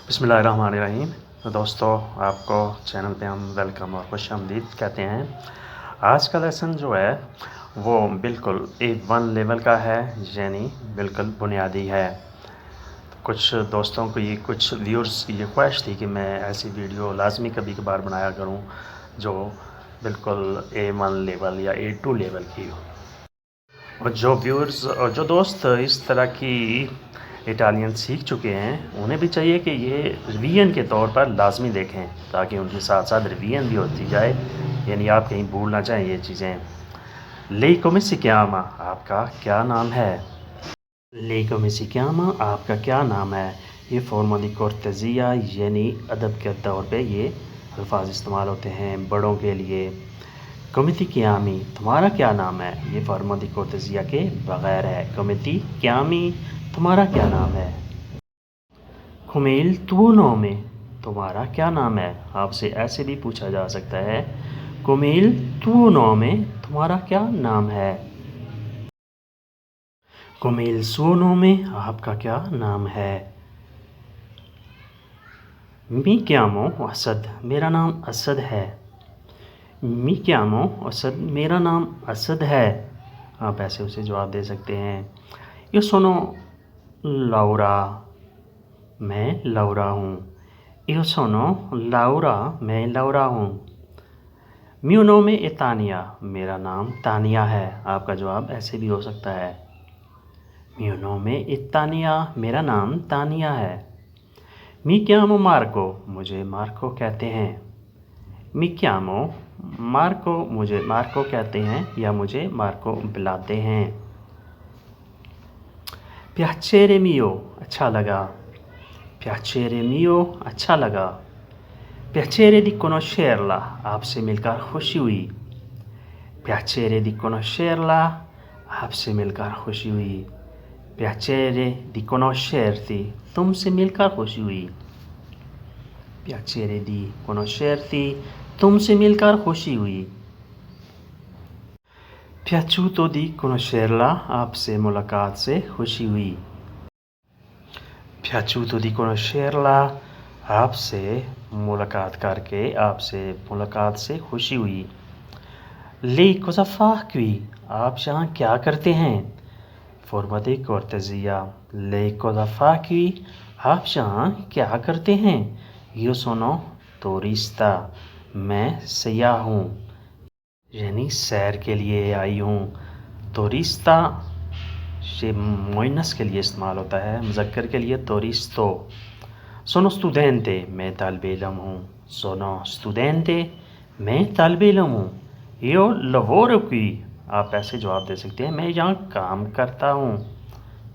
बिस्मिल्लाहिर्रहमानिर्रहीम। तो दोस्तों, आपको चैनल पे हम वेलकम और खुशामदीद कहते हैं। आज का लेसन जो है वो बिल्कुल A1 लेवल का है, यानी बिल्कुल बुनियादी है। कुछ दोस्तों को कुछ व्यूअर्स की ये ख्वाहिश थी कि मैं ऐसी वीडियो लाजमी कभी कभार बनाया करूं जो बिल्कुल A1 लेवल या A2 लेवल की हो। और जो व्यूअर्स और जो दोस्त इस तरह की इटालियन सीख चुके हैं, उन्हें भी चाहिए कि ये रिवीजन के तौर पर लाजमी देखें, ताकि उनके साथ साथ रिवीजन भी होती जाए, यानी आप कहीं भूल ना जाएं ये चीज़ें। लेई come si chiama, आपका क्या नाम है। लेई come si chiama, आपका क्या नाम है। ये फॉर्मा दी कोर्टेजिया यानी अदब के तौर पे ये अल्फाज इस्तेमाल होते हैं बड़ों के लिए। कमिटी क्यामी, तुम्हारा क्या नाम है, ये फॉर्मा दी कोर्टेजिया के बगैर है। कमिटी क्यामी, तुम्हारा क्या नाम है। कुमेल तुओ नोमे, तुम्हारा क्या नाम है। आपसे ऐसे भी पूछा जा सकता है, कुमेल तुओ नोमे, तुम्हारा क्या नाम है। कुमेल सुओ नोमे, आपका क्या नाम है। मी chiamo असद, मेरा नाम असद है। मी chiamo असद, मेरा नाम असद है। आप ऐसे उसे जवाब दे सकते हैं। यो सोनो लाउरा, मैं लाउरा हूँ। यो सोनो लाउरा, मैं लाउरा हूँ। म्यो नोमे ए तानिया, मेरा नाम तानिया है। आपका जवाब ऐसे भी हो सकता है, म्यो नोमे ए तानिया, मेरा नाम तानिया है। मी chiamo मार्को, मुझे मार्को कहते हैं। मी chiamo मार्को, मुझे मार्को कहते हैं या मुझे मार्को बुलाते हैं। piacere mio, अच्छा लगा। piacere mio, अच्छा लगा। piacere di conoscerla, आपसे मिलकर खुशी हुई। piacere di conoscerla, आपसे मिलकर खुशी हुई। piacere di conoscerti, तुमसे मिलकर खुशी हुई। piacere di conoscerti, तुमसे मिलकर खुशी हुई। piaciuto di conoscerla, आपसे मुलाकात से खुशी हुई। piaciuto di conoscerla, आपसे मुलाकात करके, आपसे मुलाकात से खुशी हुई। lei cosa fa qui, आप यहाँ क्या करते हैं। forma di cortesia, lei cosa fa qui, आप यहाँ क्या करते हैं। io sono turista, मैं सयाह हूँ, यानी सैर के लिए आई हूँ। तोरिस्ता से मोइनस के लिए इस्तेमाल होता है, मुज़क्कर के लिए तोरिस्तो। सोनो स्टूडेंटे, मैं तालिबे इल्म हूँ। सोनो स्टूडेंटे, मैं तालिबे इल्म हूँ। यो lavoro qui, आप ऐसे जवाब दे सकते हैं, मैं यहाँ काम करता हूँ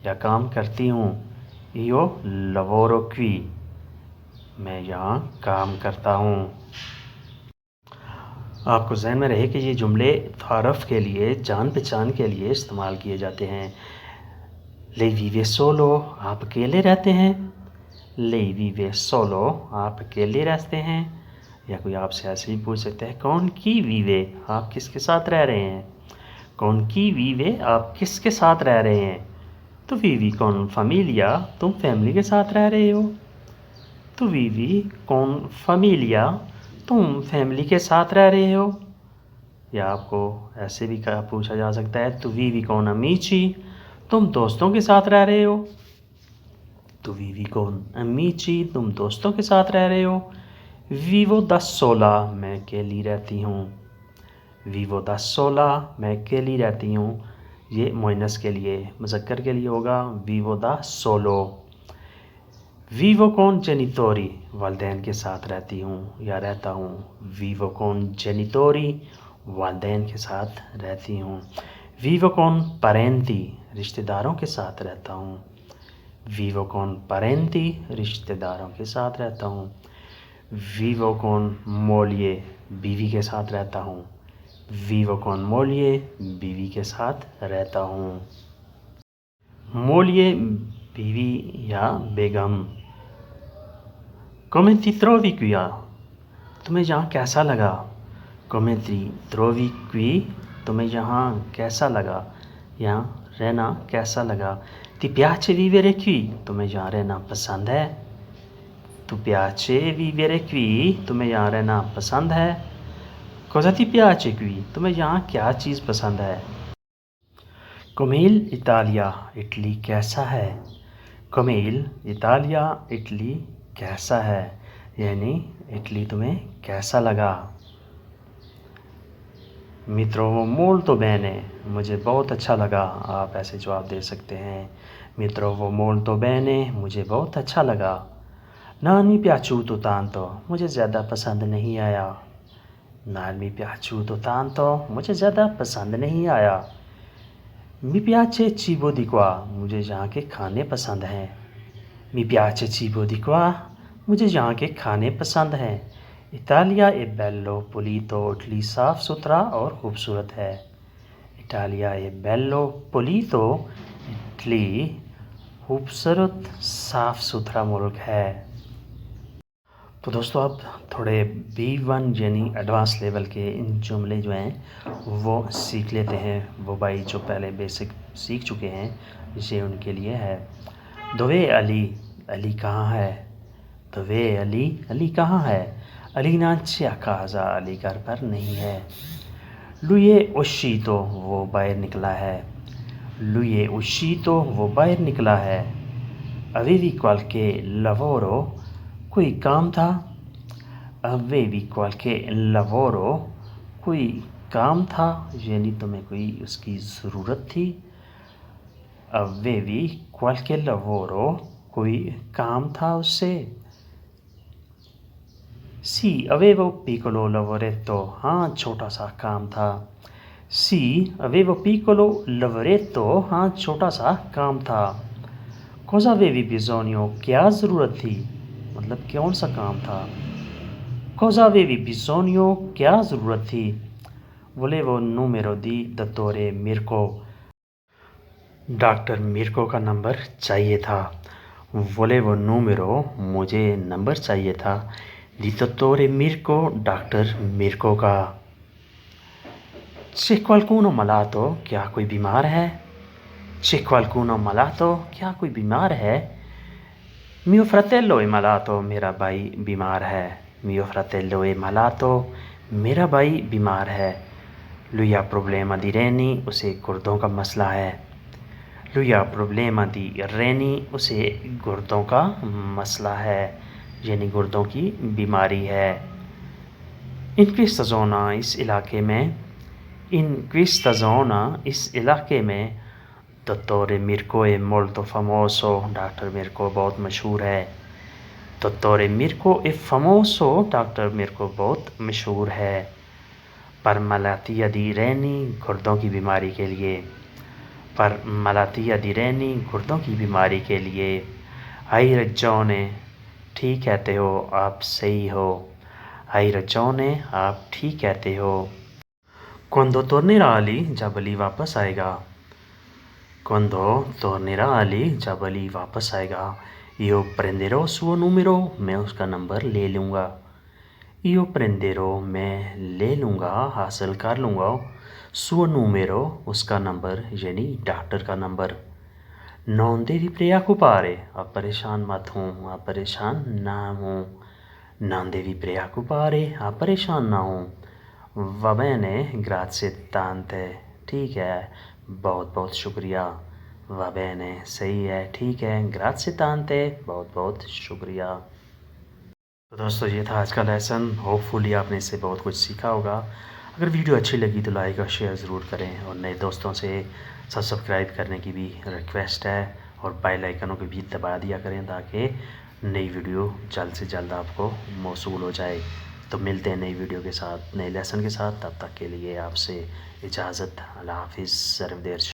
या काम करती हूँ। यो lavoro qui, मैं यहाँ काम करता हूँ। आपको जहन में रहे कि ये जुमले तारफ़ के लिए, जान पहचान के लिए इस्तेमाल किए जाते हैं। lei vive solo, आप अकेले रहते हैं। lei vive solo, आप अकेले रहते हैं। या कोई आपसे ऐसे ही पूछ सकता है, कौन की vive, आप किसके साथ रह रहे हैं। कौन की vive, आप किसके साथ रह रहे हैं। तो vivi con famiglia, तुम फैमिली के साथ रह रहे हो। तो vivi con famiglia, तुम फैमिली के साथ रह रहे हो। या आपको ऐसे भी कहा पूछा जा सकता है, तो vivi con amici, तुम दोस्तों के साथ रह रहे हो। तो vivi con amici, तुम दोस्तों के साथ रह रहे हो। vivo da sola, मैं अकेली रहती हूँ। vivo da sola, मैं अकेली रहती हूँ। ये मोइनस के लिए, मुज़क्कर के लिए होगा vivo da solo। vivo con genitori, वालिदैन के साथ रहती हूँ या रहता हूँ। vivo con genitori, वालिदैन के साथ रहती हूँ। vivo con parenti, रिश्तेदारों के साथ रहता हूँ। vivo con parenti, रिश्तेदारों के साथ रहता हूँ। vivo con moglie, बीवी के साथ रहता हूँ। vivo con moglie, बीवी के साथ रहता हूँ। moglie, बीवी या बेगम। come ti trovi qui, तुम्हें यहाँ कैसा लगा। come ti trovi qui, तुम्हें यहाँ कैसा लगा, यहाँ रहना कैसा लगा। ti piace vivere qui, तुम्हें यहाँ रहना पसंद है। tu piace vivere qui? तुम्हें यहाँ रहना पसंद है? Cosa ti piace qui? तुम्हें यहाँ क्या चीज़ पसंद है? Com'è l'Italia? इटली कैसा है? Com'è l'Italia? इटली कैसा है? यानी इटली तुम्हें कैसा लगा? Mi trovo molto bene, मुझे बहुत अच्छा लगा। आप ऐसे जवाब दे सकते हैं। Mi trovo molto bene, मुझे बहुत अच्छा लगा। Non mi piaciuto tanto, मुझे ज़्यादा पसंद नहीं आया। Non mi piaciuto tanto, मुझे ज़्यादा पसंद नहीं आया। Mi piace cibo di qua, मुझे यहाँ के खाने पसंद हैं। Mi piace cibo di qua, मुझे यहाँ के खाने पसंद हैं। इटालिया ए बेल्लो पुलितो, इटली साफ़ सुथरा और खूबसूरत है। इटालिया ए बेल्लो पुलितो, इटली खूबसूरत साफ़ सुथरा मुल्क है। तो दोस्तों अब थोड़े B1 यानी एडवांस लेवल के इन जुमले जो हैं वो सीख लेते हैं। वो भाई जो पहले बेसिक सीख चुके हैं ये उनके लिए है। दोवे अली, अली कहाँ है? दोवे अली, अली कहाँ है? अली नाचे आकाजा, अली घर पर नहीं है। लुए उशीतो, वो बाहर निकला है। लुए उशीतो, वो बाहर निकला है। अवेवी qualche lavoro, कोई काम था। अवेवी qualche lavoro, कोई काम था यानी तुम्हें कोई उसकी ज़रूरत थी। अवेवी qualche lavoro, कोई काम था उससे। सी अवेवो पिccolo lavoretto, हाँ छोटा सा काम था। सी अवेवो piccolo lavoretto, हाँ छोटा सा काम था। Cosa avevi bisogno, क्या ज़रूरत थी? मतलब कौन सा काम था? Cosa avevi bisogno, क्या ज़रूरत थी? Volevo il numero di dottore Mirko, doctor Mirko का नंबर चाहिए था। Volevo il numero, मुझे नंबर चाहिए था। di dottore Mirko, doctor Mirko का। C'è qualcuno malato, क्या कोई बीमार है? C'è qualcuno malato, क्या कोई बीमार है? Mio fratello è malato, मेरा भाई बीमार है। Mio fratello è malato, मेरा भाई बीमार है। Lui ha problema di reni, उसे गुर्दों का मसला है। Lui ha problema di reni, उसे गुर्दों का मसला है यानी गुर्दों की बीमारी है। In questa zona, इस इलाके में। In questa zona, इस इलाके में। Dottore Mirko è molto famoso, doctor Mirko बहुत मशहूर है। Dottore Mirko è famoso, doctor Mirko बहुत मशहूर है। पर malattia di reni, गुर्दों की बीमारी के लिए। पर malattia di reni, गुर्दों की बीमारी के लिए। Hai ragione, ठीक कहते हो, आप सही हो। Hai ragione, आप ठीक कहते हो। Quando tornerà Ali, जब अली वापस आएगा। Quando tornerà Ali, जब अली वापस आएगा। Io prenderò suo numero, मैं उसका नंबर ले लूँगा। Io prenderò, मैं ले लूँगा, हासिल कर लूँगा। Suo numero, उसका नंबर यानी डॉक्टर का नंबर। Non devi preoccupare, आप परेशान मत हो, आप परेशान ना हो। Non devi preoccupare, आप परेशान ना हो। Va bene, grazie tante, ठीक है, बहुत बहुत शुक्रिया। Va bene, सही है, ठीक है। Grazie tante, बहुत बहुत शुक्रिया। तो दोस्तों ये था आज का लेसन। होपफुली आपने इससे बहुत कुछ सीखा होगा। अगर वीडियो अच्छी लगी तो लाइक और शेयर ज़रूर करें और नए दोस्तों से सब्सक्राइब करने की भी रिक्वेस्ट है और बेल आइकनों को भी दबा दिया करें ताकि नई वीडियो जल्द से जल्द आपको मौसूल हो जाए। तो मिलते हैं नई वीडियो के साथ, नए लेसन के साथ। तब तक के लिए आपसे इजाज़त। अल्लाह हाफिज़। सर्वदेर।